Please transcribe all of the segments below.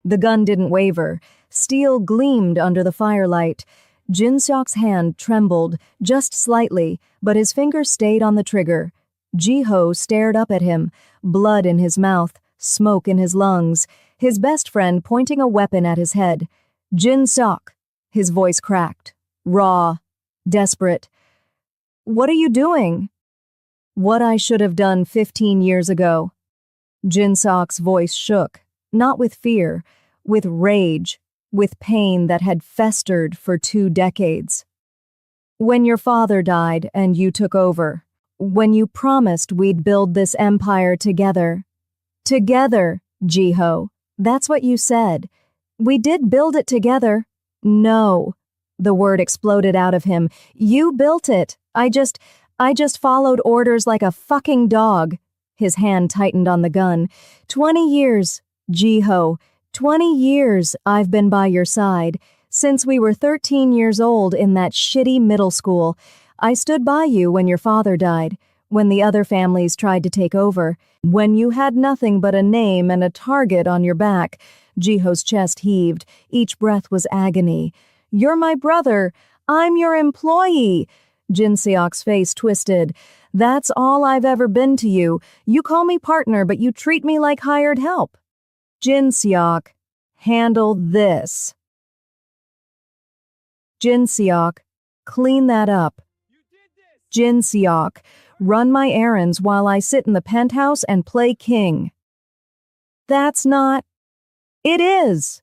The gun didn't waver. Steel gleamed under the firelight. Jin Seok's hand trembled, just slightly, but his finger stayed on the trigger. Ji-ho stared up at him, blood in his mouth, smoke in his lungs, his best friend pointing a weapon at his head. Jin Seok. His voice cracked, raw, desperate. "What are you doing?" "What I should have done 15 years ago." Jin Seok's voice shook, not with fear, with rage, with pain that had festered for 2 decades. "When your father died and you took over, when you promised we'd build this empire together." "Together, Ji-ho. That's what you said. We did build it together." "No." The word exploded out of him. "You built it. I just followed orders like a fucking dog." His hand tightened on the gun. 20 years, Ji-ho. 20 years I've been by your side. Since we were 13 years old in that shitty middle school. I stood by you when your father died, when the other families tried to take over, when you had nothing but a name and a target on your back. Ji-ho's chest heaved. Each breath was agony. "You're my brother. I'm your employee." Jin Seok's face twisted. "That's all I've ever been to you. You call me partner, but you treat me like hired help." "Jin Seok, handle this." "Jin Seok, clean that up." "Jin Seok, run my errands while I sit in the penthouse and play king." "That's not..." "It is."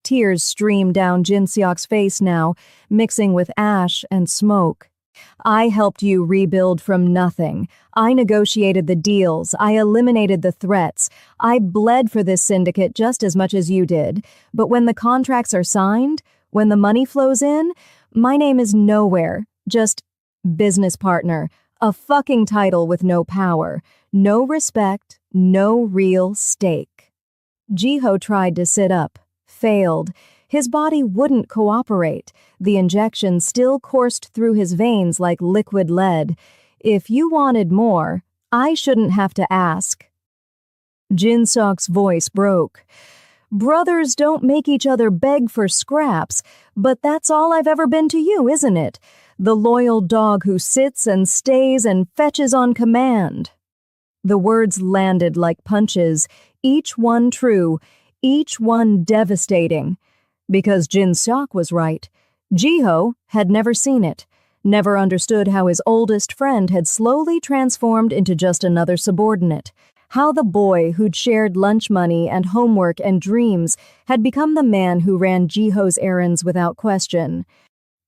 Tears streamed down Jin Seok's face now, mixing with ash and smoke. "I helped you rebuild from nothing. I negotiated the deals. I eliminated the threats. I bled for this syndicate just as much as you did. But when the contracts are signed, when the money flows in, my name is nowhere. Just business partner. A fucking title with no power. No respect. No real stake." Ji-ho tried to sit up. Failed. His body wouldn't cooperate. The injection still coursed through his veins like liquid lead. "If you wanted more, I shouldn't have to ask." Jin Seok's voice broke. "Brothers don't make each other beg for scraps, but that's all I've ever been to you, isn't it? The loyal dog who sits and stays and fetches on command." The words landed like punches, each one true, each one devastating. Because Jin Seok was right. Ji-ho had never seen it, never understood how his oldest friend had slowly transformed into just another subordinate, how the boy who'd shared lunch money and homework and dreams had become the man who ran Ji-ho's errands without question.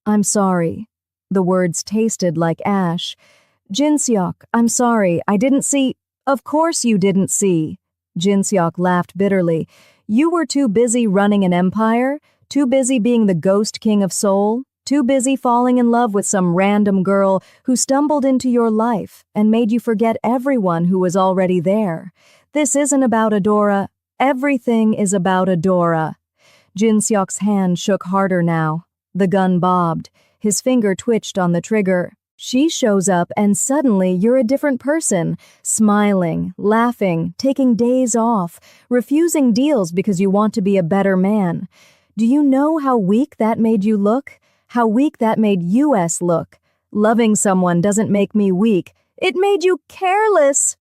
"I'm sorry." The words tasted like ash. "Jin Seok, I'm sorry, I didn't see..." "Of course you didn't see." Jin Seok laughed bitterly. "You were too busy running an empire, too busy being the ghost king of Seoul, too busy falling in love with some random girl who stumbled into your life and made you forget everyone who was already there. This isn't about Adora. Everything is about Adora." Jin Seok's hand shook harder now. The gun bobbed. His finger twitched on the trigger. She shows up and suddenly you're a different person, smiling, laughing, taking days off, refusing deals because you want to be a better man. Do you know how weak that made you look? How weak that made US look? Loving someone doesn't make me weak. It made you careless.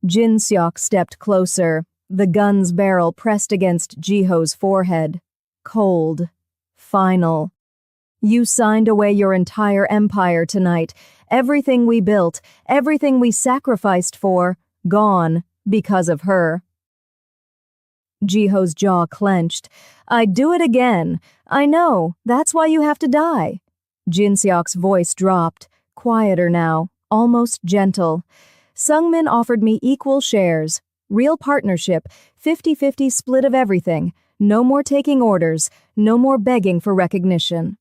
Jin Seok stepped closer, the gun's barrel pressed against Ji-ho's forehead. Cold. Final. "You signed away your entire empire tonight. Everything we built, everything we sacrificed for, gone because of her." Ji-ho's jaw clenched. "I'd do it again. I know, that's why you have to die." Jin Seok's voice dropped, quieter now, almost gentle. "Sungmin offered me equal shares, real partnership, 50-50 split of everything. No more taking orders, no more begging for recognition."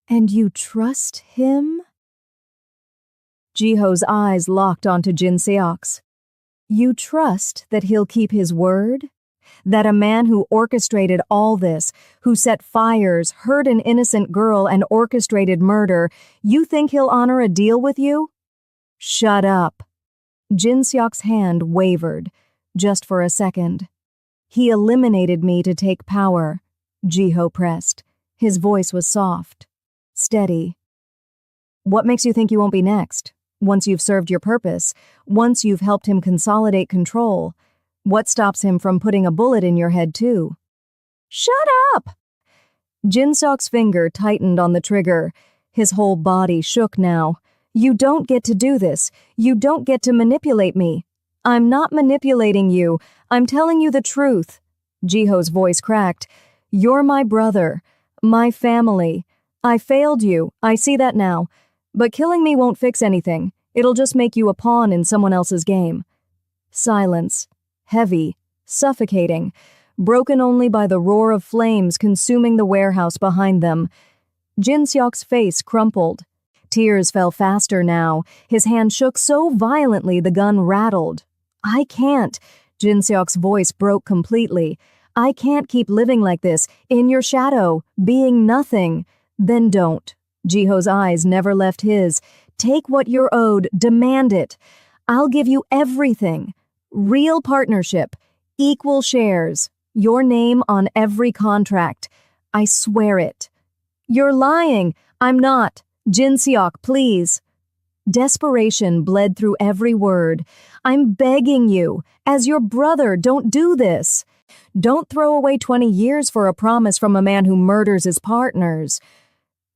"And you trust him?" Ji-ho's eyes locked onto Jin Seok's. "You trust that he'll keep his word? That a man who orchestrated all this, who set fires, hurt an innocent girl, and orchestrated murder, you think he'll honor a deal with you?" "Shut up." Jin Seok's hand wavered. just for a second. He eliminated me to take power, Jiho pressed. His voice was soft, steady. What makes you think you won't be next? Once you've served your purpose, once you've helped him consolidate control, what stops him from putting a bullet in your head too? Shut up! Jin-seok's finger tightened on the trigger. His whole body shook now. You don't get to do this. You don't get to manipulate me. I'm not manipulating you. I'm telling you the truth. Jiho's voice cracked. You're my brother. My family. I failed you. I see that now. But killing me won't fix anything. It'll just make you a pawn in someone else's game. Silence. Heavy. Suffocating. Broken only by the roar of flames consuming the warehouse behind them. Jin-seok's face crumpled. Tears fell faster now. His hand shook so violently the gun rattled. I can't. Jin-seok's voice broke completely. I can't keep living like this, in your shadow, being nothing. Then don't. Jiho's eyes never left his. Take what you're owed, demand it. I'll give you everything. Real partnership, equal shares, your name on every contract. I swear it. You're lying. I'm not. Jin-seok, please. Desperation bled through every word. I'm begging you. As your brother, don't do this. Don't throw away 20 years for a promise from a man who murders his partners.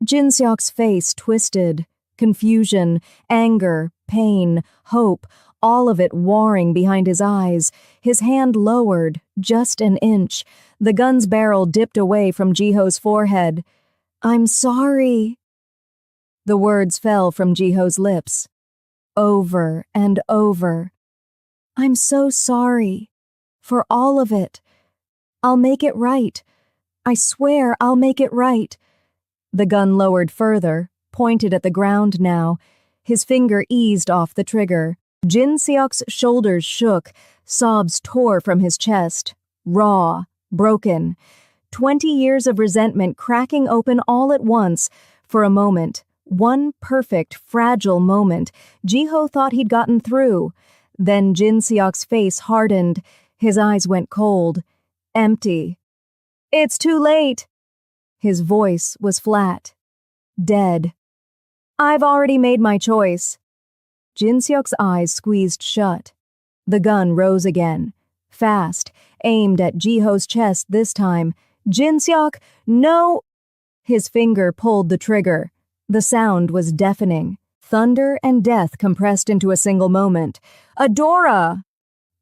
Jin-seok's face twisted. Confusion, anger, pain, hope, all of it warring behind his eyes. His hand lowered, just an inch. The gun's barrel dipped away from Jiho's forehead. I'm sorry. The words fell from Jiho's lips. Over and over. I'm so sorry. For all of it. I'll make it right. I swear I'll make it right. The gun lowered further, pointed at the ground now. His finger eased off the trigger. Jin-seok's shoulders shook. Sobs tore from his chest. Raw, broken. 20 years of resentment cracking open all at once. For a moment, one perfect, fragile moment, Jiho thought he'd gotten through. Then Jin-seok's face hardened. His eyes went cold. Empty. It's too late. His voice was flat. Dead. I've already made my choice. Jin-seok's eyes squeezed shut. The gun rose again. Fast, aimed at Jiho's chest this time. Jin-seok, no! His finger pulled the trigger. The sound was deafening. Thunder and death compressed into a single moment. Adora!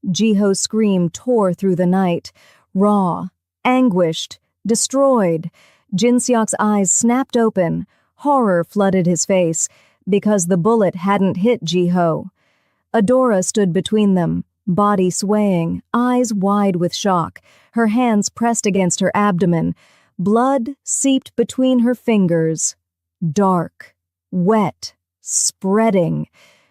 Jiho's scream tore through the night. Raw, anguished, destroyed. Jin-seok's eyes snapped open. Horror flooded his face, because the bullet hadn't hit Jiho. Adora stood between them, body swaying, eyes wide with shock, her hands pressed against her abdomen. Blood seeped between her fingers. Dark, wet, spreading.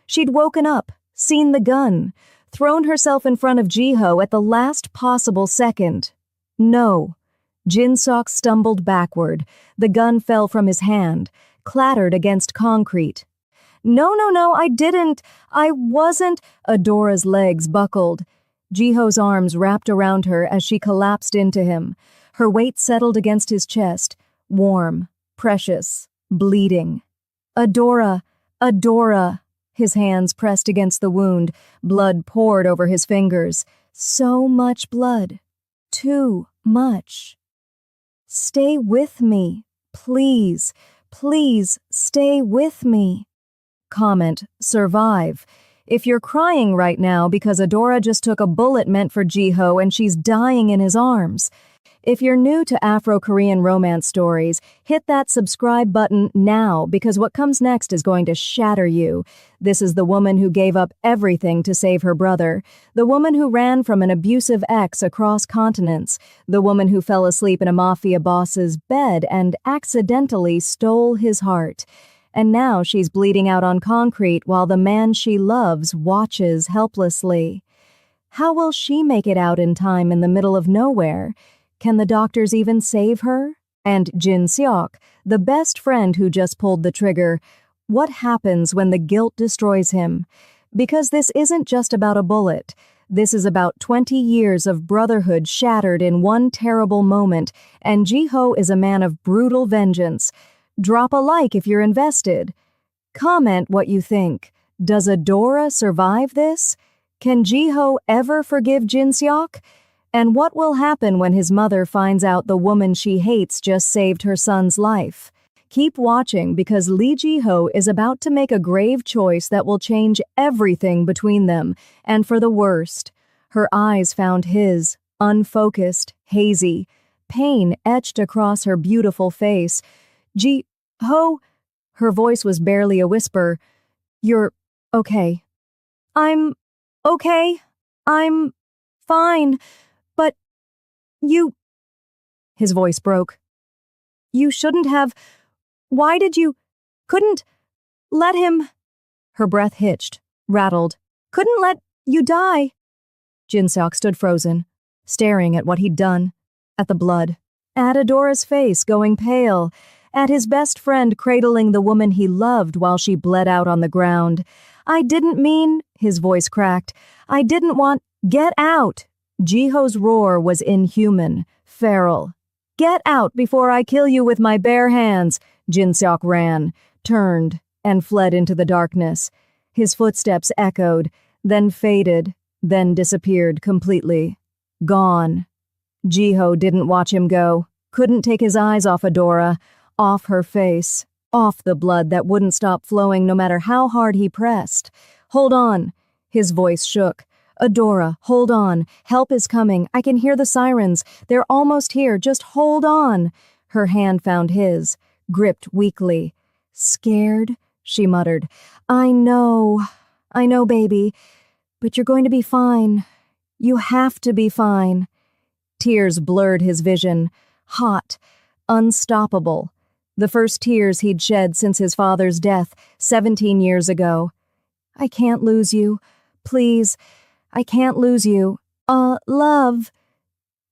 She'd woken up, seen the gun, thrown herself in front of Jiho at the last possible second. No. Jin-seok stumbled backward. The gun fell from his hand, clattered against concrete. No, I didn't. I wasn't. Adora's legs buckled. Jiho's arms wrapped around her as she collapsed into him. Her weight settled against his chest, warm, precious, bleeding. Adora, Adora. His hands pressed against the wound. Blood poured over his fingers. So much blood. Too much. Stay with me. Please, please stay with me. Comment, survive. If you're crying right now because Adora just took a bullet meant for Jiho and she's dying in his arms. If you're new to Afro-Korean romance stories, hit that subscribe button now because what comes next is going to shatter you. This is the woman who gave up everything to save her brother, the woman who ran from an abusive ex across continents, the woman who fell asleep in a mafia boss's bed and accidentally stole his heart. And now she's bleeding out on concrete while the man she loves watches helplessly. How will she make it out in time in the middle of nowhere? Can the doctors even save her? And Jin-seok, the best friend who just pulled the trigger, what happens when the guilt destroys him? Because this isn't just about a bullet. This is about 20 years of brotherhood shattered in one terrible moment, and Jiho is a man of brutal vengeance. Drop a like if you're invested. Comment what you think. Does Adora survive this? Can Jiho ever forgive Jin-seok? And what will happen when his mother finds out the woman she hates just saved her son's life? Keep watching because Lee Jiho is about to make a grave choice that will change everything between them, and for the worst. Her eyes found his, unfocused, hazy. Pain etched across her beautiful face. Jiho, her voice was barely a whisper. You're okay. I'm okay. I'm fine. But you... His voice broke. You shouldn't have... Why did you... Couldn't... Let him... Her breath hitched, rattled. Couldn't let you die. Jin-seok stood frozen, staring at what he'd done, at the blood, at Adora's face going pale, at his best friend cradling the woman he loved while she bled out on the ground. I didn't mean... His voice cracked. I didn't want... Get out! Jiho's roar was inhuman, feral. Get out before I kill you with my bare hands. Jin-seok ran, turned, and fled into the darkness. His footsteps echoed, then faded, then disappeared completely. Gone. Jiho didn't watch him go, couldn't take his eyes off Adora, off her face, off the blood that wouldn't stop flowing no matter how hard he pressed. Hold on. His voice shook. Adora, hold on. Help is coming. I can hear the sirens. They're almost here. Just hold on. Her hand found his, gripped weakly. Scared? She muttered. I know, baby. But you're going to be fine. You have to be fine. Tears blurred his vision. Hot. Unstoppable. The first tears he'd shed since his father's death, 17 years ago. I can't lose you. Please. I can't lose you. Love.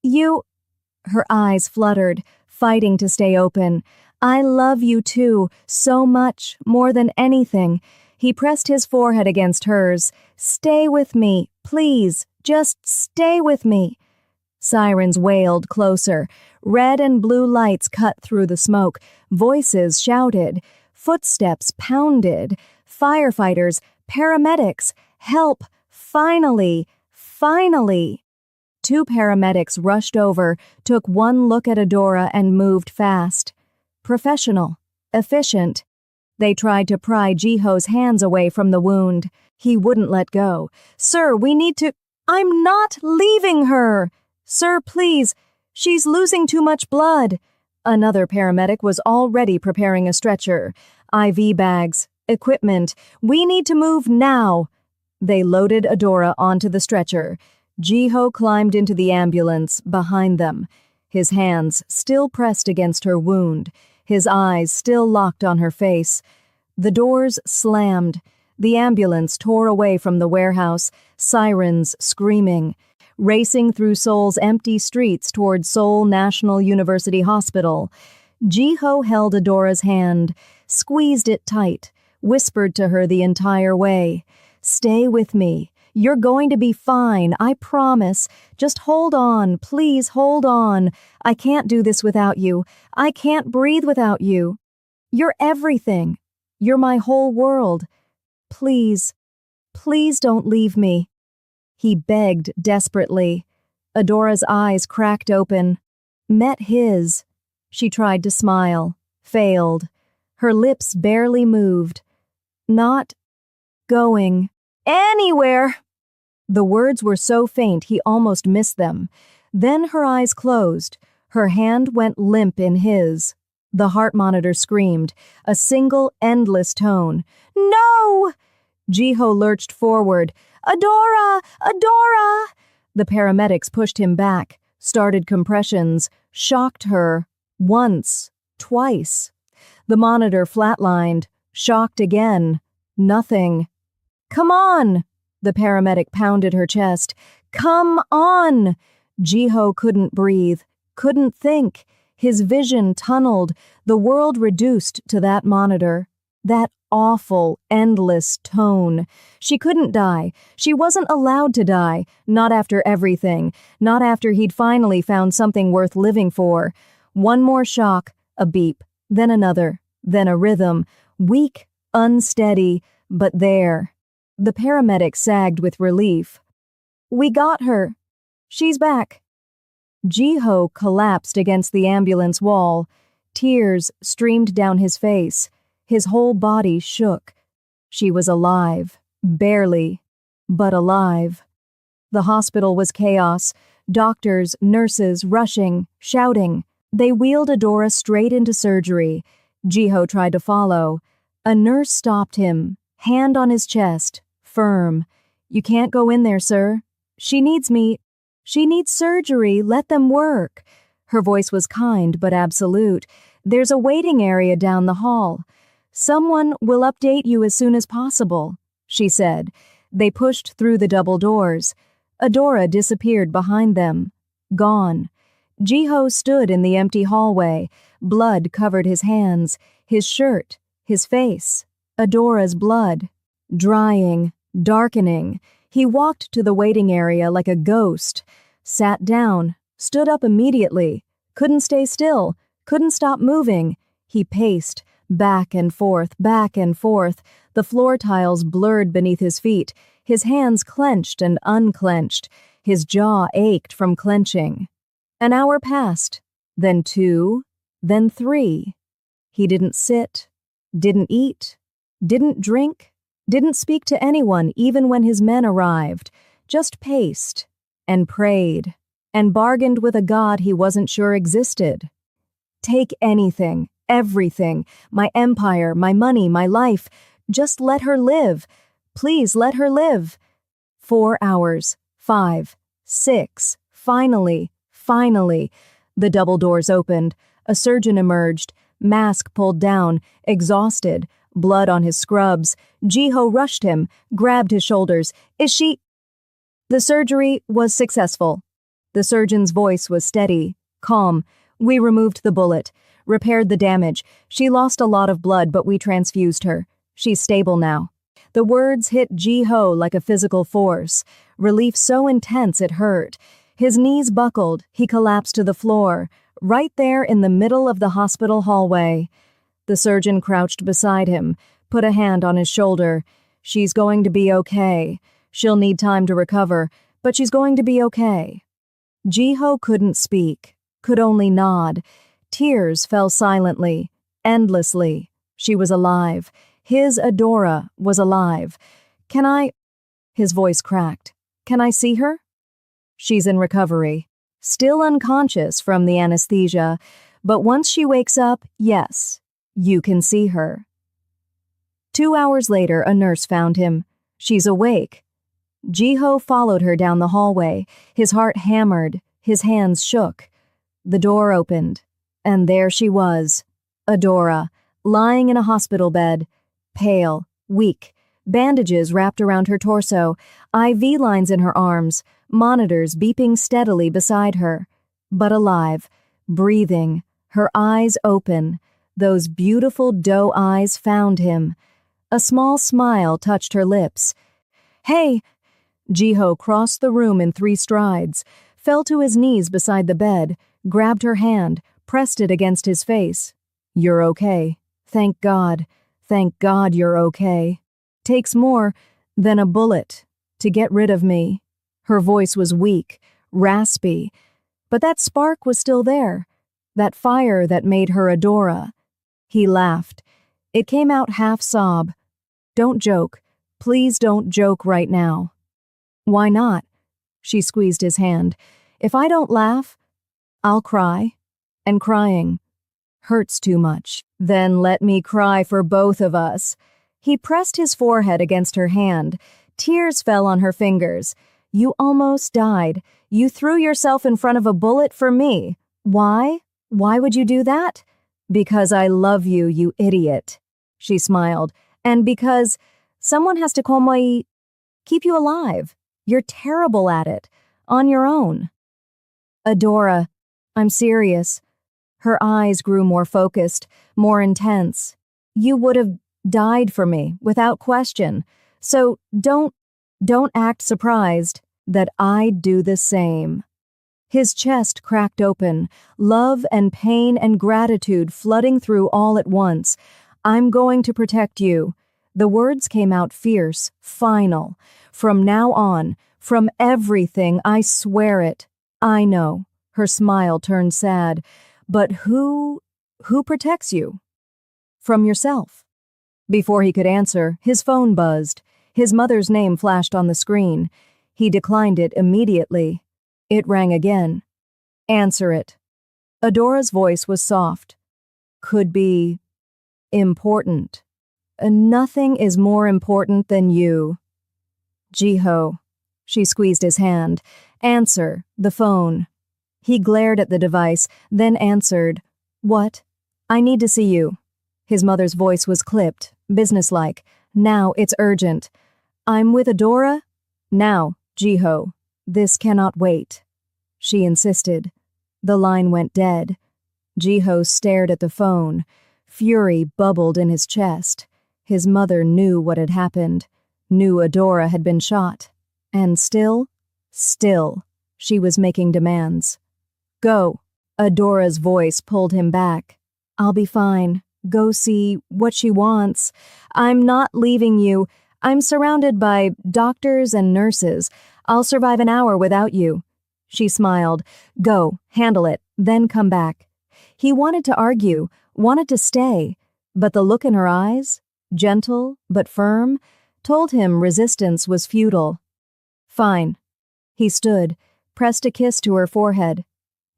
You... Her eyes fluttered, fighting to stay open. I love you too, so much, more than anything. He pressed his forehead against hers. Stay with me, please, just stay with me. Sirens wailed closer. Red and blue lights cut through the smoke. Voices shouted. Footsteps pounded. Firefighters, paramedics, help, finally. Two paramedics rushed over, took one look at Adora and moved fast. Professional, efficient. They tried to pry Jiho's hands away from the wound. He wouldn't let go. Sir, we need to... I'm not leaving her! Sir, please. She's losing too much blood. Another paramedic was already preparing a stretcher. IV bags, equipment. We need to move now. They loaded Adora onto the stretcher. Jiho climbed into the ambulance behind them, his hands still pressed against her wound, his eyes still locked on her face. The doors slammed. The ambulance tore away from the warehouse, sirens screaming, racing through Seoul's empty streets toward Seoul National University Hospital. Jiho held Adora's hand, squeezed it tight, whispered to her the entire way. Stay with me. You're going to be fine, I promise. Just hold on, please hold on. I can't do this without you. I can't breathe without you. You're everything. You're my whole world. Please, please don't leave me. He begged desperately. Adora's eyes cracked open, met his. She tried to smile, failed. Her lips barely moved. Not going anywhere. The words were so faint he almost missed them. Then her eyes closed. Her hand went limp in his. The heart monitor screamed, a single, endless tone. No! Jiho lurched forward. Adora! Adora! The paramedics pushed him back, started compressions, shocked her. Once, twice. The monitor flatlined, shocked again. Nothing. Come on! The paramedic pounded her chest. Come on! Jiho couldn't breathe, couldn't think. His vision tunneled, the world reduced to that monitor. That awful, endless tone. She couldn't die. She wasn't allowed to die. Not after everything. Not after he'd finally found something worth living for. One more shock, a beep, then another, then a rhythm. Weak, unsteady, but there. The paramedic sagged with relief. "We got her. She's back." Jiho collapsed against the ambulance wall. Tears streamed down his face. His whole body shook. She was alive. Barely, but alive. The hospital was chaos. Doctors, nurses, rushing, shouting. They wheeled Adora straight into surgery. Jiho tried to follow. A nurse stopped him, hand on his chest, firm. "You can't go in there, sir. She needs me. She needs surgery. Let them work." Her voice was kind but absolute. "There's a waiting area down the hall. Someone will update you as soon as possible," she said. They pushed through the double doors. Adora disappeared behind them. Gone. Jiho stood in the empty hallway. Blood covered his hands, his shirt, his face. Adora's blood. Drying, darkening. He walked to the waiting area like a ghost. Sat down, stood up immediately. Couldn't stay still, couldn't stop moving. He paced. Back and forth, the floor tiles blurred beneath his feet, his hands clenched and unclenched, his jaw ached from clenching. An hour passed, then 2, then 3. He didn't sit, didn't eat, didn't drink, didn't speak to anyone even when his men arrived, just paced and prayed and bargained with a god he wasn't sure existed. "Take anything. Everything, my empire, my money, my life. Just let her live. Please let her live." 4 hours, 5, 6, finally. The double doors opened. A surgeon emerged, mask pulled down, exhausted, blood on his scrubs. Jiho rushed him, grabbed his shoulders. "Is she—" The surgery was successful. The surgeon's voice was steady, calm. "We removed the bullet. Repaired the damage. She lost a lot of blood, but we transfused her. She's stable now." The words hit Jiho like a physical force, relief so intense it hurt. His knees buckled, he collapsed to the floor, right there in the middle of the hospital hallway. The surgeon crouched beside him, put a hand on his shoulder. "She's going to be okay. She'll need time to recover, but she's going to be okay." Jiho couldn't speak, could only nod. Tears fell silently, endlessly. She was alive. His Adora was alive. "Can I—" His voice cracked. "Can I see her?" "She's in recovery. Still unconscious from the anesthesia. But once she wakes up, yes, you can see her." 2 hours later, a nurse found him. "She's awake." Jiho followed her down the hallway. His heart hammered. His hands shook. The door opened. And there she was, Adora, lying in a hospital bed, pale, weak, bandages wrapped around her torso, IV lines in her arms, monitors beeping steadily beside her, but alive, breathing, her eyes open. Those beautiful doe eyes found him. A small smile touched her lips. "Hey!" Jiho crossed the room in 3 strides, fell to his knees beside the bed, grabbed her hand, pressed it against his face. "You're okay. Thank God. Thank God you're okay. Takes more than a bullet to get rid of me." Her voice was weak, raspy, but that spark was still there, that fire that made her Adora. He laughed. It came out half sob. "Don't joke. Please don't joke right now." "Why not?" She squeezed his hand. "If I don't laugh, I'll cry. And crying hurts too much. Then let me cry for both of us." He pressed his forehead against her hand. Tears fell on her fingers. "You almost died. You threw yourself in front of a bullet for me. Why? Why would you do that?" "Because I love you, you idiot." She smiled. "And because someone has to keep you alive. You're terrible at it. On your own." "Adora, I'm serious." Her eyes grew more focused, more intense. "You would have died for me without question. So don't act surprised that I'd do the same." His chest cracked open, love and pain and gratitude flooding through all at once. "I'm going to protect you." The words came out fierce, final. "From now on, from everything, I swear it." "I know." Her smile turned sad. "But who protects you?" "From yourself." Before he could answer, his phone buzzed. His mother's name flashed on the screen. He declined it immediately. It rang again. "Answer it." Adora's voice was soft. "Could be important." "Nothing is more important than you." "Jiho." She squeezed his hand. "Answer the phone." He glared at the device, then answered. "What?" "I need to see you." His mother's voice was clipped, businesslike. "Now, it's urgent." "I'm with Adora?" "Now, Jiho. This cannot wait." She insisted. The line went dead. Jiho stared at the phone. Fury bubbled in his chest. His mother knew what had happened, knew Adora had been shot. And still, she was making demands. "Go." Adora's voice pulled him back. "I'll be fine. Go see what she wants. I'm not leaving you. I'm surrounded by doctors and nurses. I'll survive an hour without you." She smiled. "Go, handle it, then come back." He wanted to argue, wanted to stay, but the look in her eyes, gentle but firm, told him resistance was futile. "Fine." He stood, pressed a kiss to her forehead.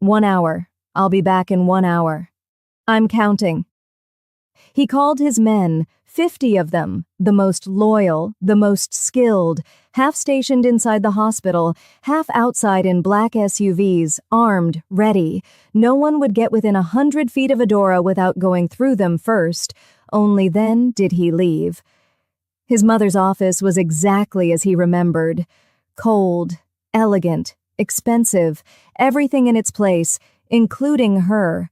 1 hour. I'll be back in 1 hour. I'm counting." He called his men, 50 of them, the most loyal, the most skilled, half stationed inside the hospital, half outside in black SUVs, armed, ready. No one would get within 100 feet of Adora without going through them first. Only then did he leave. His mother's office was exactly as he remembered. Cold, elegant, expensive, everything in its place, including her,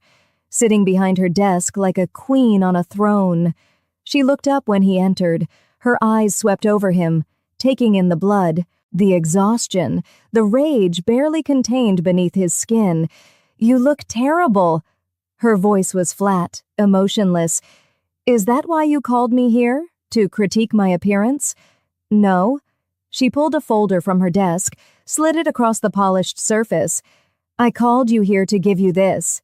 sitting behind her desk like a queen on a throne. She looked up when he entered. Her eyes swept over him, taking in the blood, the exhaustion, the rage barely contained beneath his skin. "You look terrible." Her voice was flat, emotionless. "Is that why you called me here? To critique my appearance?" "No." She pulled a folder from her desk, slid it across the polished surface. "I called you here to give you this."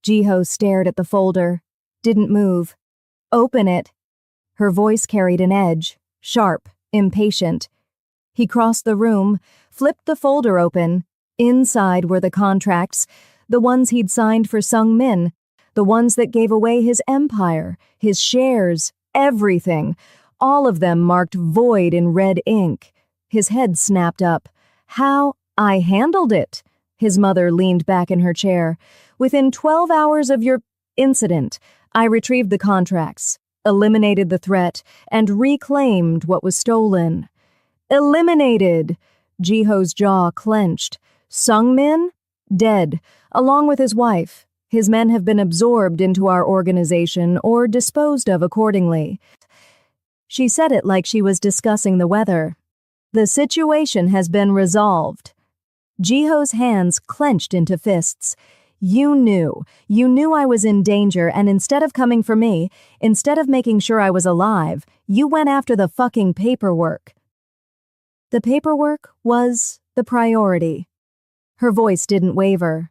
Jiho stared at the folder, didn't move. "Open it." Her voice carried an edge, sharp, impatient. He crossed the room, flipped the folder open. Inside were the contracts, the ones he'd signed for Sung Min, the ones that gave away his empire, his shares, everything, all of them marked void in red ink. His head snapped up. "How? I handled it." His mother leaned back in her chair. "Within 12 hours of your incident, I retrieved the contracts, eliminated the threat, and reclaimed what was stolen." "Eliminated!" Jiho's jaw clenched. "Sung Min? Dead, along with his wife. His men have been absorbed into our organization or disposed of accordingly." She said it like she was discussing the weather. "The situation has been resolved." Jiho's hands clenched into fists. You knew I was in danger, and instead of coming for me, instead of making sure I was alive, you went after the fucking paperwork." The paperwork was the priority. Her voice didn't waver.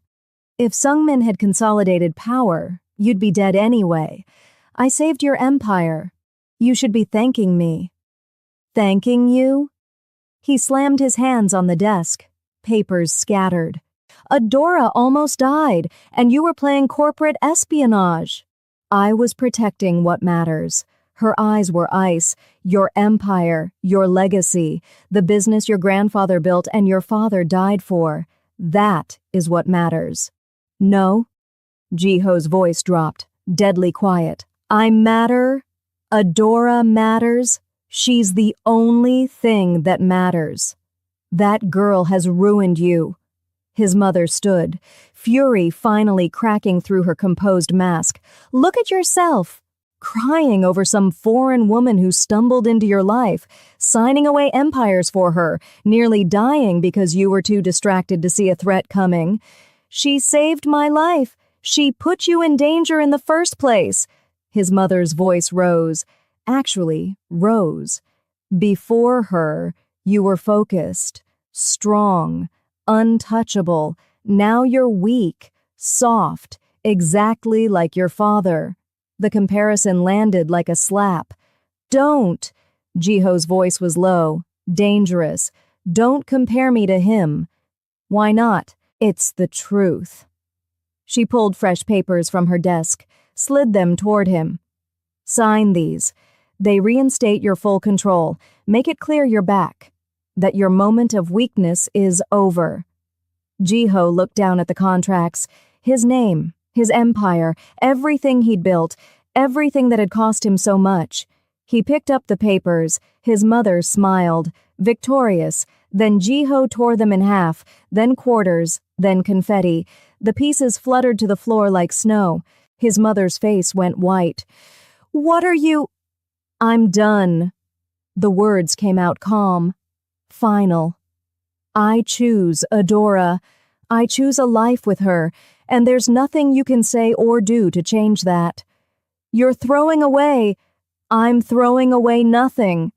"If Sungmin had consolidated power, you'd be dead anyway. I saved your empire. You should be thanking me." "Thanking you?" He slammed his hands on the desk. Papers scattered. "Adora almost died, and you were playing corporate espionage." "I was protecting what matters." Her eyes were ice. "Your empire, your legacy, the business your grandfather built and your father died for. That is what matters." "No." Jiho's voice dropped, deadly quiet. "I matter. Adora matters. She's the only thing that matters. That girl has ruined you." His mother stood, fury finally cracking through her composed mask. "Look at yourself." crying over some foreign woman who stumbled into your life, signing away empires for her, nearly dying because you were too distracted to see a threat coming. She saved my life. She put you in danger in the first place. His mother's voice rose. Actually, rose. Before her, you were focused, strong, untouchable. Now you're weak, soft, exactly like your father. The comparison landed like a slap. Don't! Jiho's voice was low, dangerous. Don't compare me to him. Why not? It's the truth. She pulled fresh papers from her desk, slid them toward him. Sign these. They reinstate your full control, make it clear you're back, that your moment of weakness is over. Jiho looked down at the contracts, his name, his empire, everything he'd built, everything that had cost him so much. He picked up the papers, his mother smiled, victorious, then Jiho tore them in half, then quarters, then confetti. The pieces fluttered to the floor like snow. His mother's face went white. "What are you—" "I'm done." The words came out calm. Final. I choose Adora. I choose a life with her, and there's nothing you can say or do to change that. You're throwing away. I'm throwing away nothing.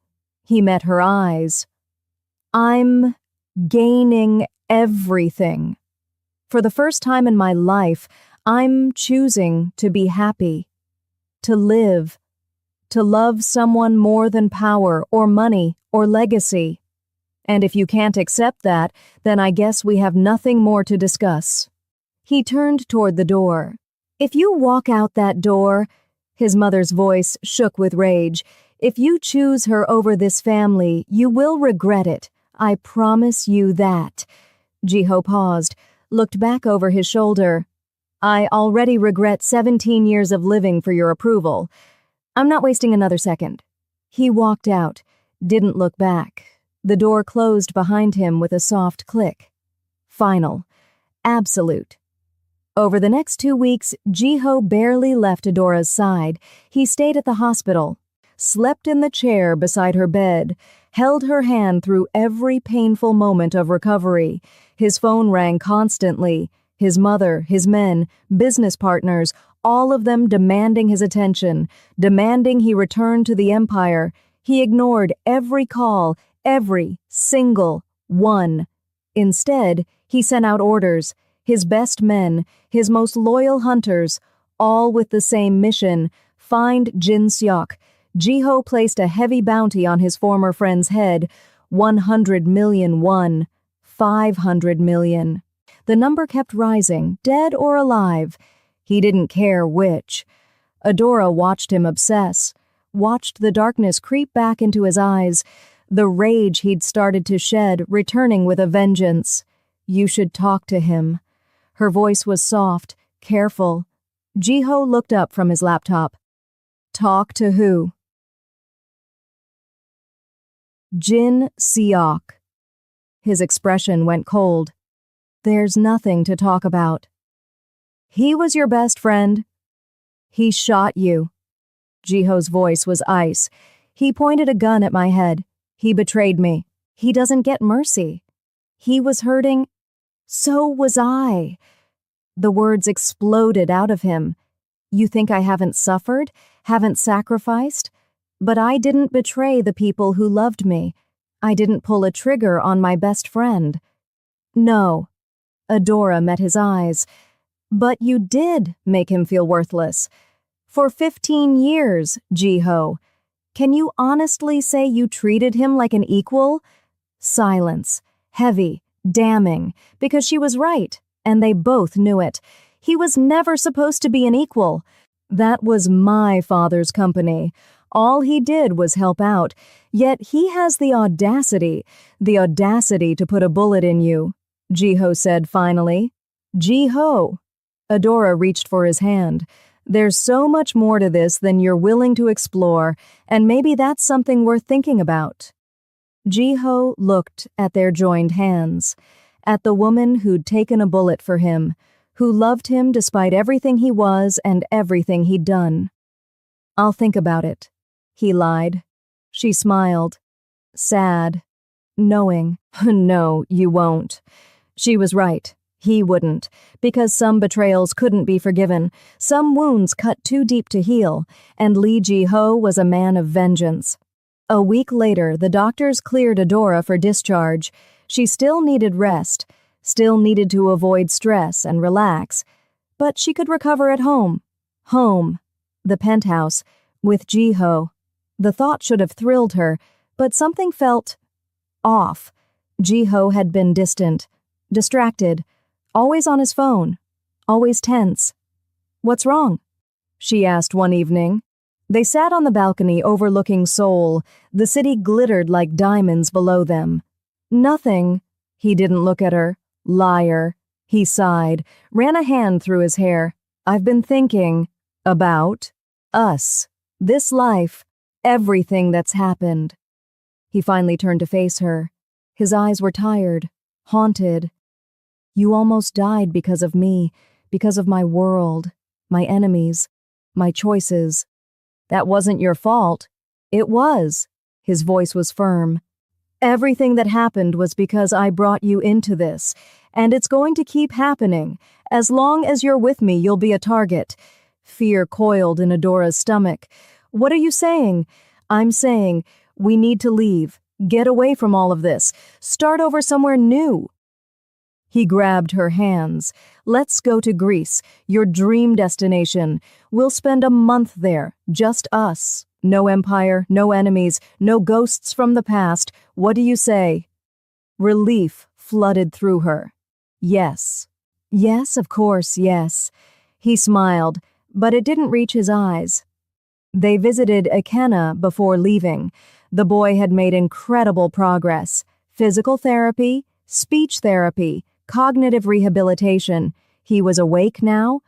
He met her eyes. I'm gaining everything. For the first time in my life, I'm choosing to be happy, to live, to love someone more than power or money or legacy. And if you can't accept that, then I guess we have nothing more to discuss. He turned toward the door. If you walk out that door, his mother's voice shook with rage, if you choose her over this family, you will regret it. I promise you that. Jiho paused, looked back over his shoulder. I already regret 17 years of living for your approval. I'm not wasting another second. He walked out, didn't look back. The door closed behind him with a soft click. Final. Absolute. Over the next 2 weeks, Jiho barely left Adora's side. He stayed at the hospital, slept in the chair beside her bed, held her hand through every painful moment of recovery. His phone rang constantly. His mother, his men, business partners, all of them demanding his attention, demanding he return to the empire. He ignored every call, every single one. Instead, he sent out orders, his best men, his most loyal hunters, all with the same mission, find Jin Seok. Jiho placed a heavy bounty on his former friend's head, 100 million won, 500 million. The number kept rising, dead or alive. He didn't care which. Adora watched him obsess, watched the darkness creep back into his eyes, the rage he'd started to shed returning with a vengeance. You should talk to him. Her voice was soft, careful. Jiho looked up from his laptop. Talk to who? Jin Seok. His expression went cold. There's nothing to talk about. He was your best friend. He shot you. Jiho's voice was ice. He pointed a gun at my head. He betrayed me. He doesn't get mercy. He was hurting. So was I. The words exploded out of him. You think I haven't suffered, haven't sacrificed? But I didn't betray the people who loved me. I didn't pull a trigger on my best friend. No. Adora met his eyes. But you did make him feel worthless. For 15 years, Jiho. Can you honestly say you treated him like an equal? Silence. Heavy. Damning. Because she was right, and they both knew it. He was never supposed to be an equal. That was my father's company. All he did was help out. Yet he has the audacity to put a bullet in you, Jiho said finally. Jiho. Adora reached for his hand. There's so much more to this than you're willing to explore, and maybe that's something worth thinking about. Jiho looked at their joined hands, at the woman who'd taken a bullet for him, who loved him despite everything he was and everything he'd done. I'll think about it. He lied. She smiled. Sad. Knowing. No, you won't. She was right. He wouldn't, because some betrayals couldn't be forgiven, some wounds cut too deep to heal, and Lee Ji-ho was a man of vengeance. A week later, the doctors cleared Adora for discharge. She still needed rest, still needed to avoid stress and relax, but she could recover at home. Home. The penthouse. With Ji-ho. The thought should have thrilled her, but something felt off. Ji-ho had been distant, distracted, always on his phone, always tense. What's wrong? She asked one evening. They sat on the balcony overlooking Seoul. The city glittered like diamonds below them. Nothing. He didn't look at her. Liar. He sighed, ran a hand through his hair. I've been thinking about us, this life, everything that's happened. He finally turned to face her. His eyes were tired, haunted. You almost died because of me, because of my world, my enemies, my choices. That wasn't your fault. It was. His voice was firm. Everything that happened was because I brought you into this, and it's going to keep happening. As long as you're with me, you'll be a target. Fear coiled in Adora's stomach. What are you saying? I'm saying we need to leave, get away from all of this, start over somewhere new. He grabbed her hands. Let's go to Greece, your dream destination. We'll spend a month there, just us. No empire, no enemies, no ghosts from the past. What do you say? Relief flooded through her. Yes. Yes, of course, yes. He smiled, but it didn't reach his eyes. They visited Ikenna before leaving. The boy had made incredible progress. Physical therapy, speech therapy, cognitive rehabilitation. He was awake now,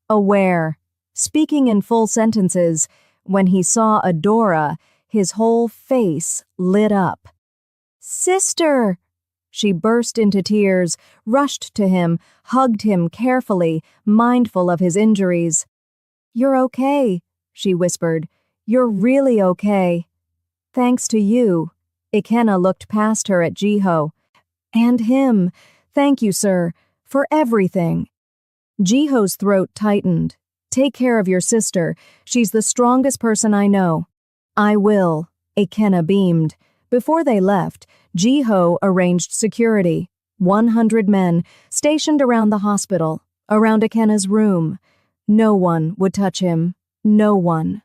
aware, speaking in full sentences. When he saw Adora, his whole face lit up. Sister! She burst into tears, rushed to him, hugged him carefully, mindful of his injuries. You're okay, she whispered. You're really okay. Thanks to you. Ikenna looked past her at Ji-ho. And him. Thank you, sir, for everything. Ji-ho's throat tightened. Take care of your sister. She's the strongest person I know. I will. Ikenna beamed. Before they left, Ji-ho arranged security. 100 men stationed around the hospital, around Ikenna's room. No one would touch him. No one.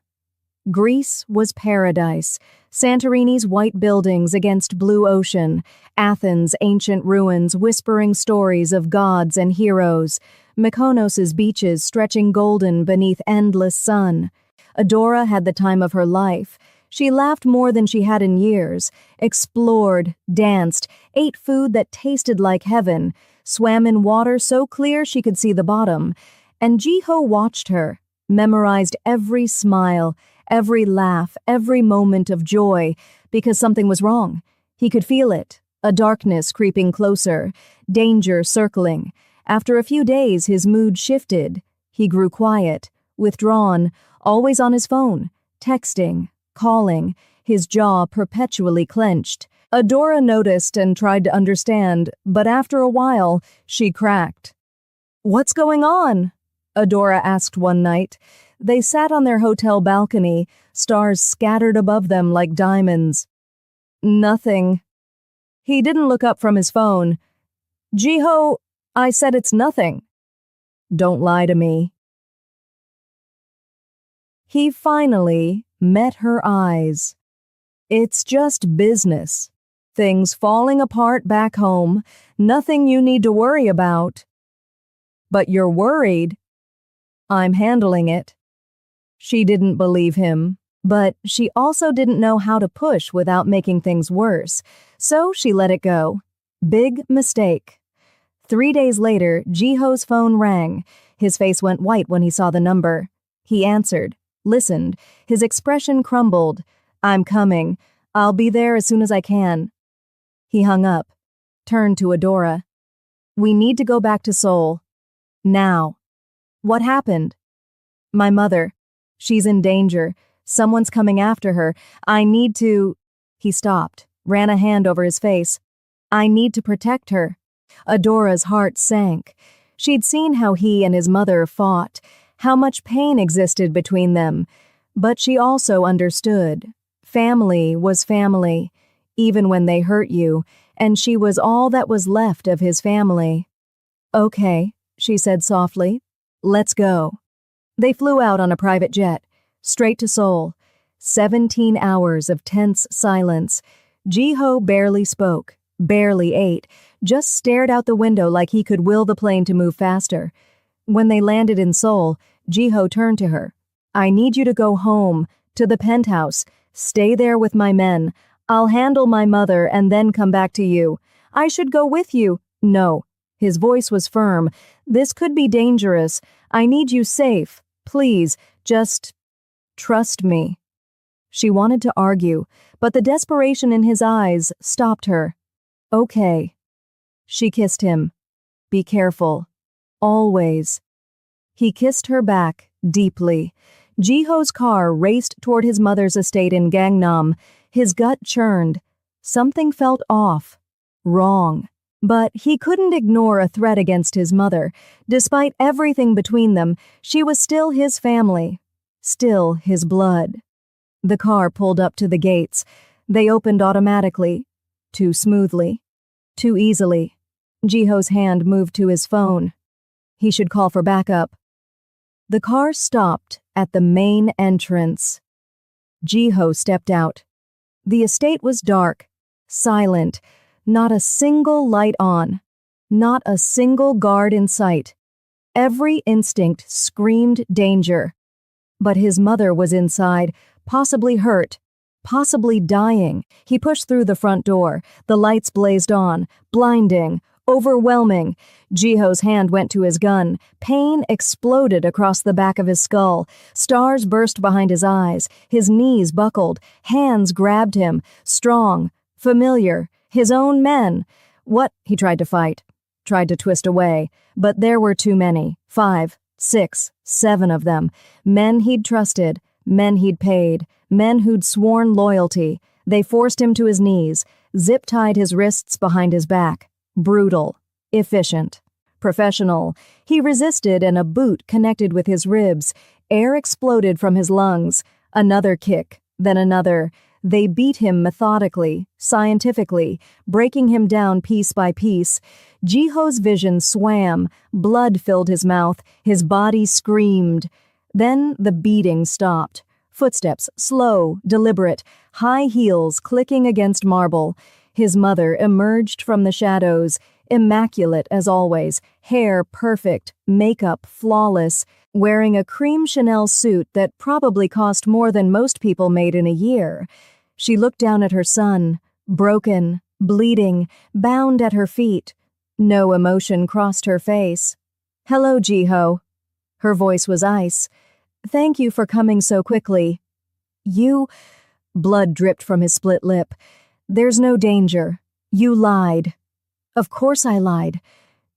Greece was paradise. Santorini's white buildings against blue ocean. Athens' ancient ruins whispering stories of gods and heroes. Mykonos's beaches stretching golden beneath endless sun. Adora had the time of her life. She laughed more than she had in years, explored, danced, ate food that tasted like heaven, swam in water so clear she could see the bottom. And Ji-ho watched her, memorized every smile, every laugh, every moment of joy, because something was wrong. He could feel it, a darkness creeping closer, danger circling. After a few days, his mood shifted. He grew quiet, withdrawn, always on his phone, texting, calling, his jaw perpetually clenched. Adora noticed and tried to understand, but after a while, she cracked. What's going on? Adora asked one night. They sat on their hotel balcony, stars scattered above them like diamonds. Nothing. He didn't look up from his phone. Ji-ho, I said it's nothing. Don't lie to me. He finally met her eyes. It's just business. Things falling apart back home. Nothing you need to worry about. But you're worried. I'm handling it. She didn't believe him, but she also didn't know how to push without making things worse, so she let it go. Big mistake. 3 days later, Ji-ho's phone rang. His face went white when he saw the number. He answered, listened. His expression crumbled. I'm coming. I'll be there as soon as I can. He hung up, turned to Adora. We need to go back to Seoul. Now. What happened? My mother. She's in danger. Someone's coming after her. I need to. He stopped, ran a hand over his face. I need to protect her. Adora's heart sank. She'd seen how he and his mother fought, how much pain existed between them. But she also understood. Family was family, even when they hurt you, and she was all that was left of his family. Okay, she said softly. Let's go. They flew out on a private jet, straight to Seoul. 17 hours of tense silence. Ji-ho barely spoke, barely ate, just stared out the window like he could will the plane to move faster. When they landed in Seoul, Ji-ho turned to her. I need you to go home, to the penthouse. Stay there with my men. I'll handle my mother and then come back to you. I should go with you. No. His voice was firm. This could be dangerous. I need you safe. Please, just trust me. She wanted to argue, but the desperation in his eyes stopped her. Okay. She kissed him. Be careful. Always. He kissed her back, deeply. Ji-ho's car raced toward his mother's estate in Gangnam. His gut churned. Something felt off. Wrong. But he couldn't ignore a threat against his mother. Despite everything between them, she was still his family. Still his blood. The car pulled up to the gates. They opened automatically. Too smoothly. Too easily. Ji-ho's hand moved to his phone. He should call for backup. The car stopped at the main entrance. Ji-ho stepped out. The estate was dark, silent, not a single light on, not a single guard in sight. Every instinct screamed danger. But his mother was inside, possibly hurt, possibly dying. He pushed through the front door. The lights blazed on, blinding, overwhelming. Ji-ho's hand went to his gun. Pain exploded across the back of his skull. Stars burst behind his eyes. His knees buckled. Hands grabbed him. Strong, familiar, his own men. What? He tried to fight, tried to twist away. But there were too many. 5, 6, 7 of them. Men he'd trusted, men he'd paid, men who'd sworn loyalty. They forced him to his knees, zip-tied his wrists behind his back. Brutal, efficient, professional. He resisted and a boot connected with his ribs. Air exploded from his lungs. Another kick, then another. They beat him methodically, scientifically, breaking him down piece by piece. Ji-ho's vision swam. Blood filled his mouth. His body screamed. Then the beating stopped. Footsteps, slow, deliberate, high heels clicking against marble. His mother emerged from the shadows, immaculate as always, hair perfect, makeup flawless, wearing a cream Chanel suit that probably cost more than most people made in a year. She looked down at her son, broken, bleeding, bound at her feet. No emotion crossed her face. Hello, Ji-ho. Her voice was ice. Thank you for coming so quickly. You... Blood dripped from his split lip. There's no danger. You lied. Of course I lied.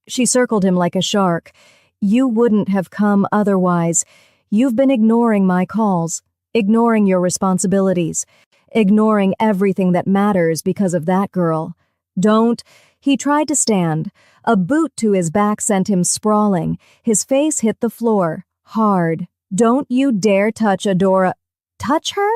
She circled him like a shark. You wouldn't have come otherwise. You've been ignoring my calls, ignoring your responsibilities, ignoring everything that matters because of that girl. Don't. He tried to stand. A boot to his back sent him sprawling. His face hit the floor, hard. Don't you dare touch Adora. Touch her?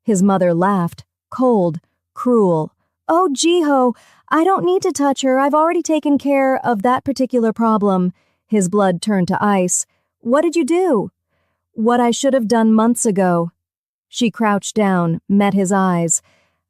His mother laughed, cold, cruel. Oh, Ji-ho, I don't need to touch her. I've already taken care of that particular problem. His blood turned to ice. What did you do? What I should have done months ago. She crouched down, met his eyes.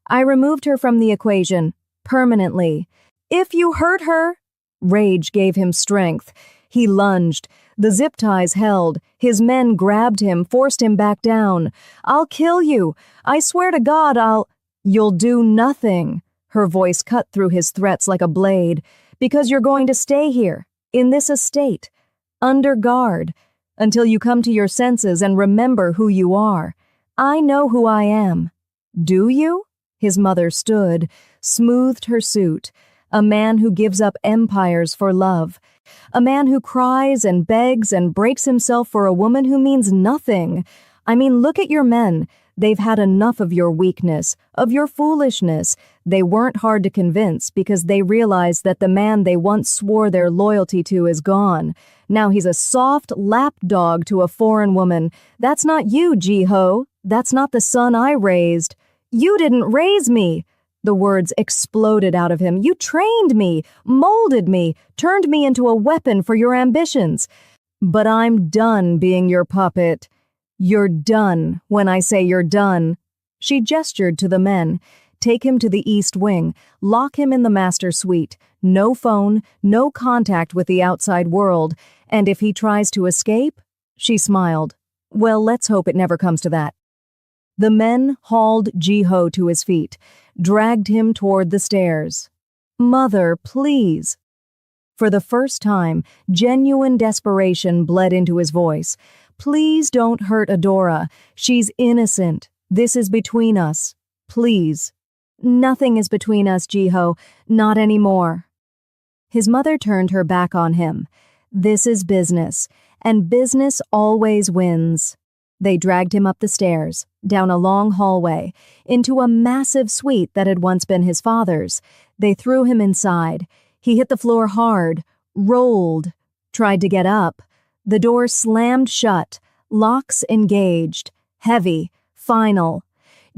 I removed her from the equation, permanently. If you hurt her... Rage gave him strength. He lunged. The zip ties held. His men grabbed him, forced him back down. I'll kill you. I swear to God I'll... You'll do nothing. Her voice cut through his threats like a blade. Because you're going to stay here, in this estate, under guard, until you come to your senses and remember who you are. I know who I am. Do you? His mother stood, smoothed her suit. A man who gives up empires for love. A man who cries and begs and breaks himself for a woman who means nothing. I mean, look at your men. They've had enough of your weakness, of your foolishness. They weren't hard to convince because they realized that the man they once swore their loyalty to is gone. Now he's a soft lapdog to a foreign woman. That's not you, Ji-ho. That's not the son I raised. You didn't raise me. The words exploded out of him. You trained me, molded me, turned me into a weapon for your ambitions. But I'm done being your puppet. You're done when I say you're done. She gestured to the men. Take him to the East Wing. Lock him in the master suite. No phone, no contact with the outside world. And if he tries to escape? She smiled. Well, let's hope it never comes to that. The men hauled Ji-ho to his feet, dragged him toward the stairs. Mother, please. For the first time, genuine desperation bled into his voice. Please don't hurt Adora. She's innocent. This is between us. Please. Nothing is between us, Ji-ho. Not anymore. His mother turned her back on him. This is business, and business always wins. They dragged him up the stairs, down a long hallway, into a massive suite that had once been his father's. They threw him inside. He hit the floor hard, rolled, tried to get up. The door slammed shut, locks engaged, heavy, final.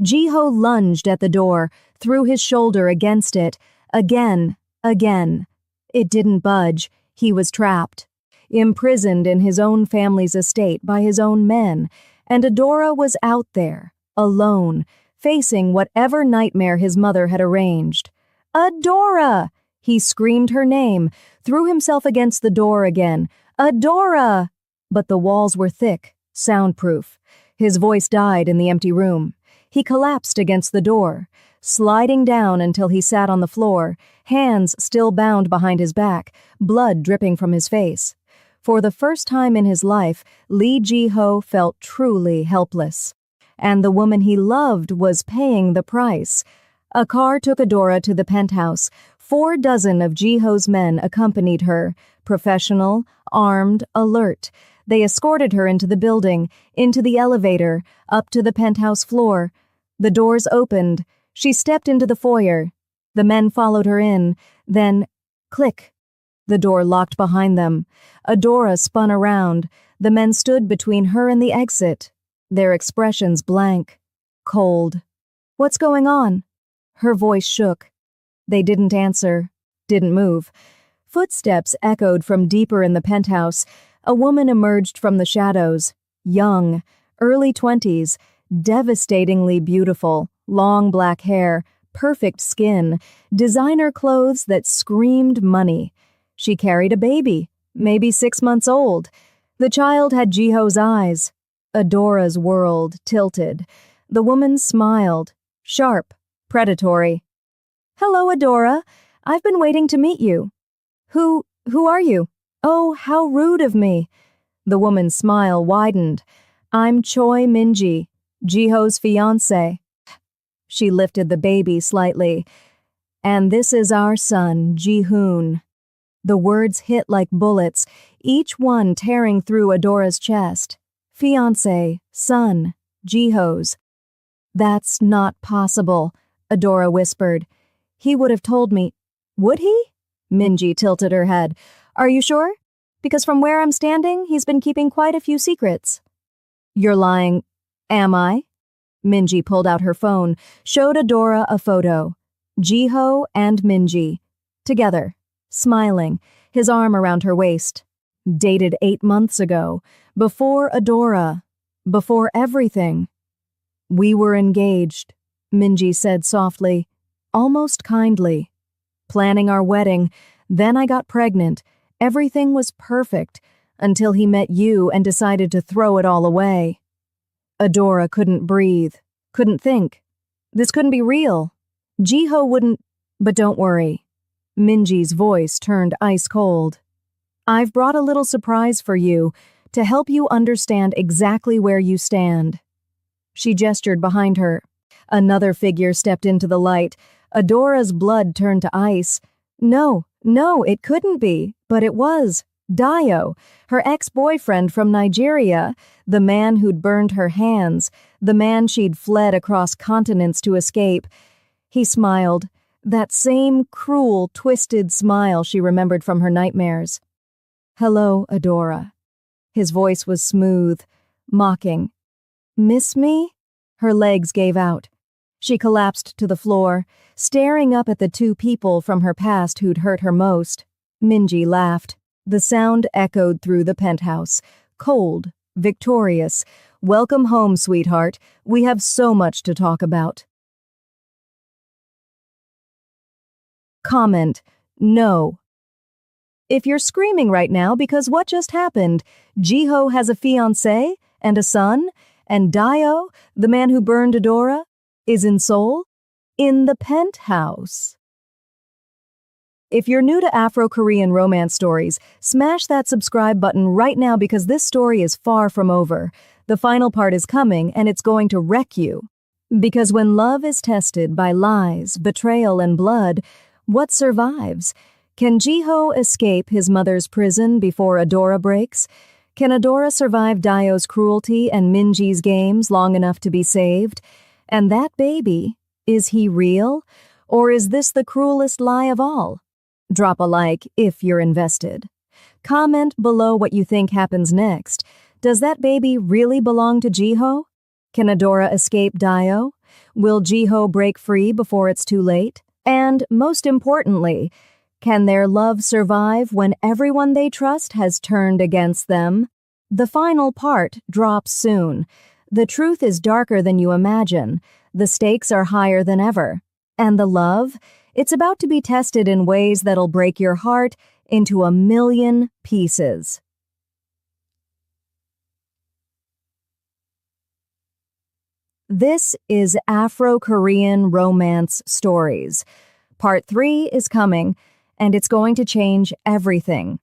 Ji-ho lunged at the door, threw his shoulder against it, again. It didn't budge. He was trapped, imprisoned in his own family's estate by his own men. And Adora was out there, alone, facing whatever nightmare his mother had arranged. Adora! He screamed her name, threw himself against the door again. Adora! But the walls were thick, soundproof. His voice died in the empty room. He collapsed against the door, sliding down until he sat on the floor, hands still bound behind his back, blood dripping from his face. For the first time in his life, Lee Ji-ho felt truly helpless. And the woman he loved was paying the price. A car took Adora to the penthouse. 4 dozen of Ji-ho's men accompanied her, professional, armed, alert. They escorted her into the building, into the elevator, up to the penthouse floor. The doors opened. She stepped into the foyer. The men followed her in. Then, click. The door locked behind them. Adora spun around. The men stood between her and the exit, their expressions blank, cold. What's going on? Her voice shook. They didn't answer, didn't move. Footsteps echoed from deeper in the penthouse. A woman emerged from the shadows, young, early 20s, devastatingly beautiful, long black hair, perfect skin, designer clothes that screamed money. She carried a baby, maybe 6 months old. The child had Ji-ho's eyes. Adora's world tilted. The woman smiled, sharp, predatory. Hello, Adora. I've been waiting to meet you. Who are you? Oh, how rude of me. The woman's smile widened. I'm Choi Minji, Ji-ho's fiancé. She lifted the baby slightly. And this is our son, Ji-hoon. The words hit like bullets, each one tearing through Adora's chest. Fiancé, son, Ji-ho's. That's not possible, Adora whispered. He would have told me. Would he? Minji tilted her head. Are you sure? Because from where I'm standing, he's been keeping quite a few secrets. You're lying. Am I? Minji pulled out her phone, showed Adora a photo. Ji-ho and Minji. Together. Smiling, his arm around her waist. Dated 8 months ago, before Adora, before everything. We were engaged, Minji said softly, almost kindly. Planning our wedding, then I got pregnant. Everything was perfect, until he met you and decided to throw it all away. Adora couldn't breathe, couldn't think. This couldn't be real. Ji-ho wouldn't, but don't worry. Minji's voice turned ice cold. I've brought a little surprise for you to help you understand exactly where you stand. She gestured behind her. Another figure stepped into the light. Adora's blood turned to ice. No, it couldn't be, but it was. Dio, her ex-boyfriend from Nigeria, the man who'd burned her hands, the man she'd fled across continents to escape. He smiled, that same cruel, twisted smile she remembered from her nightmares. "Hello, Adora." His voice was smooth, mocking. "Miss me?" Her legs gave out. She collapsed to the floor, staring up at the two people from her past who'd hurt her most. Minji laughed. The sound echoed through the penthouse. Cold, victorious. "Welcome home, sweetheart. We have so much to talk about." Comment: no. If you're screaming right now because what just happened, Jiho has a fiancé and a son, and Dio, the man who burned Adora, is in Seoul, in the penthouse. If you're new to Afro-Korean romance stories, smash that subscribe button right now because this story is far from over. The final part is coming, and it's going to wreck you. Because when love is tested by lies, betrayal, and blood, what survives? Can Jiho escape his mother's prison before Adora breaks? Can Adora survive Dio's cruelty and Minji's games long enough to be saved? And that baby, is he real? Or is this the cruelest lie of all? Drop a like if you're invested. Comment below what you think happens next. Does that baby really belong to Jiho? Can Adora escape Dio? Will Jiho break free before it's too late? And, most importantly, can their love survive when everyone they trust has turned against them? The final part drops soon. The truth is darker than you imagine. The stakes are higher than ever. And the love? It's about to be tested in ways that'll break your heart into 1,000,000 pieces. This is Afro-Korean Romance Stories. Part 3 is coming, and it's going to change everything.